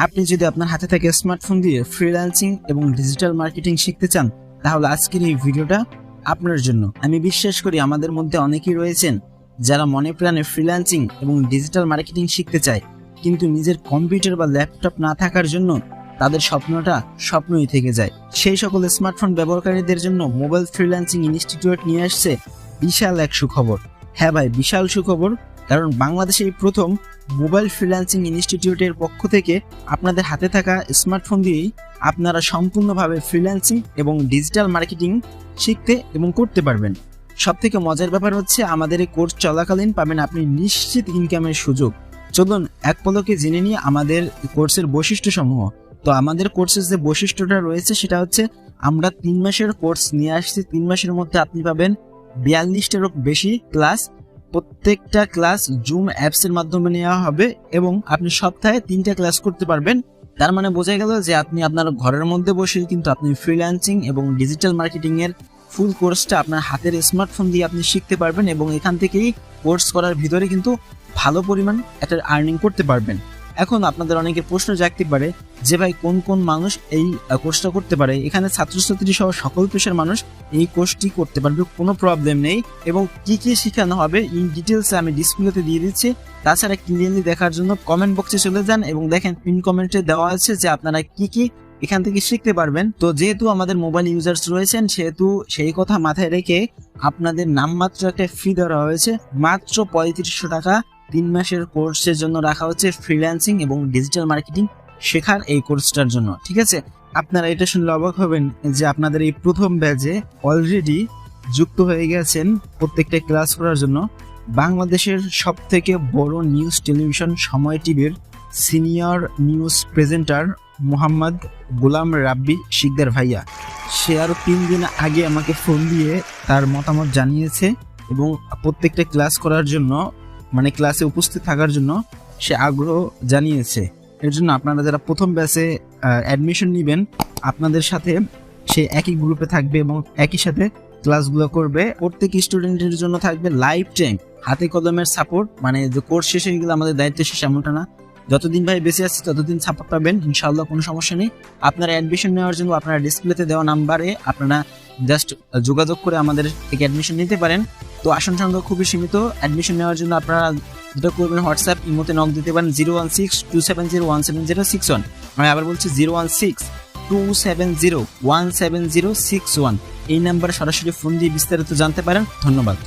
আপনি যদি আপনার হাতে থেকে স্মার্টফোন দিয়ে ফ্রিল্যান্সিং এবং ডিজিটাল মার্কেটিং শিখতে চান, তাহলে আজকের এই ভিডিওটা আপনার জন্য। আমি বিশ্বাস করি আমাদের মধ্যে অনেকেই রয়েছেন যারা মনে প্রাণে ফ্রিল্যান্সিং এবং ডিজিটাল মার্কেটিং শিখতে চায়, কিন্তু নিজের কম্পিউটার বা ল্যাপটপ না থাকার জন্য তাদের স্বপ্নটা স্বপ্নই থেকে যায়। সেই সকল স্মার্টফোন ব্যবহারকারীদের জন্য মোবাইল ফ্রিল্যান্সিং ইনস্টিটিউট নিয়ে আসছে বিশাল এক সুখবর। হ্যাঁ ভাই, বিশাল সুখবর, কারণ বাংলাদেশে এই প্রথম মোবাইল ফ্রিল্যান্সিং ইনস্টিটিউটের পক্ষ থেকে আপনাদের হাতে থাকা স্মার্টফোন দিয়েই আপনারা সম্পূর্ণভাবে ফ্রিল্যান্সিং এবং ডিজিটাল মার্কেটিং শিখতে এবং করতে পারবেন। সবথেকে মজার ব্যাপার হচ্ছে, আমাদের এই কোর্স চলাকালীন পাবেন আপনি নিশ্চিত ইনকামের সুযোগ। চলুন এক পলকে জেনে নিই আমাদের কোর্সের বৈশিষ্ট্যসমূহ। তো আমাদের কোর্সের যে বৈশিষ্ট্যটা রয়েছে সেটা হচ্ছে, আমরা 3 মাসের কোর্স নিয়ে আসছি। 3 মাসের মধ্যে আপনি পাবেন 42টারও বেশি ক্লাস। প্রত্যেকটা ক্লাস জুম অ্যাপসের মাধ্যমে নেওয়া হবে এবং আপনি সপ্তাহে 3টা ক্লাস করতে পারবেন। তার মানে বোঝা গেল যে আপনি আপনার ঘরের মধ্যে বসে কিন্তু আপনি ফ্রিল্যান্সিং এবং ডিজিটাল মার্কেটিং এর ফুল কোর্সটা আপনার হাতের স্মার্টফোন দিয়ে আপনি শিখতে পারবেন এবং এখান থেকেই কোর্স করার ভিতরে কিন্তু ভালো পরিমাণ একটা আর্নিং করতে পারবেন। এখন আপনাদের অনেকের প্রশ্ন জাগতে পারে যে ভাই, কোন কোন মানুষ এই কোর্সটা করতে পারে? এখানে ছাত্রছাত্রী সহ সকল পেশার মানুষ এই কোর্সটি করতে পারবে, কোনো প্রবলেম নেই। এবং কি কি শেখানো হবে ইন ডিটেলসে আমি ডিসপ্লেতে দিয়ে দিচ্ছি। তাছাড়া ক্লিয়ারলি দেখার জন্য কমেন্ট বক্সে চলে যান এবং দেখেন পিন কমেন্টে দেওয়া আছে যে আপনারা কি কি এখান থেকে শিখতে পারবেন। তো যেহেতু আমাদের মোবাইল ইউজার্স রয়েছেন, সেহেতু সেই কথা মাথায় রেখে আপনাদের নামমাত্র একটা ফি দেওয়া হয়েছে, মাত্র 3500 টাকা 3 মাসের কোর্সের জন্য রাখা হচ্ছে ফ্রিল্যান্সিং এবং ডিজিটাল মার্কেটিং শেখার এই কোর্সটার জন্য। ঠিক আছে, আপনারা এটা শুনলে অবাক হবেন যে আপনাদের এই প্রথম ব্যাচে অলরেডি যুক্ত হয়ে গেছেন প্রত্যেকটা ক্লাস করার জন্য বাংলাদেশের সব থেকে বড় নিউজ টেলিভিশন সময় টিভির senior news presenter Mohammad Golam Rabbi Sikdar ভাইয়া। সে আরও 3 দিন আগে আমাকে ফোন দিয়ে তার মতামত জানিয়েছে এবং প্রত্যেকটা ক্লাস করার জন্য, মানে ক্লাসে উপস্থিত থাকার জন্য সে আগ্রহ জানিয়েছে। এর জন্য আপনারা যারা প্রথম ব্যাচে অ্যাডমিশন নেবেন, আপনাদের সাথে সে একই গ্রুপে থাকবে এবং একই সাথে ক্লাসগুলো করবে। প্রত্যেক স্টুডেন্টের জন্য থাকবে লাইফ টাইম হাতে কলমের সাপোর্ট, মানে যে কোর্স শেষে গেলে আমাদের দায়িত্ব শেষ এমনটা না। যতদিন ভাই বেঁচে আছে ততদিন সাপোর্ট পাবেন ইনশাআল্লাহ, কোনো সমস্যা নেই। আপনারা অ্যাডমিশন নেওয়ার জন্য আপনারা ডিসপ্লেতে দেওয়া নাম্বারে আপনারা জাস্ট যোগাযোগ করে আমাদের থেকে অ্যাডমিশন নিতে পারেন। তো আসন সংখ্যা খুবই সীমিত। অ্যাডমিশন নেওয়ার জন্য আপনারা যেটা করবেন, হোয়াটসঅ্যাপ ইমোতে নক দিতে পারেন 016-270-17061। আমি আবার বলছি 016-270-17061। এই নাম্বারে সরাসরি ফোন দিয়ে বিস্তারিত জানতে পারেন। ধন্যবাদ।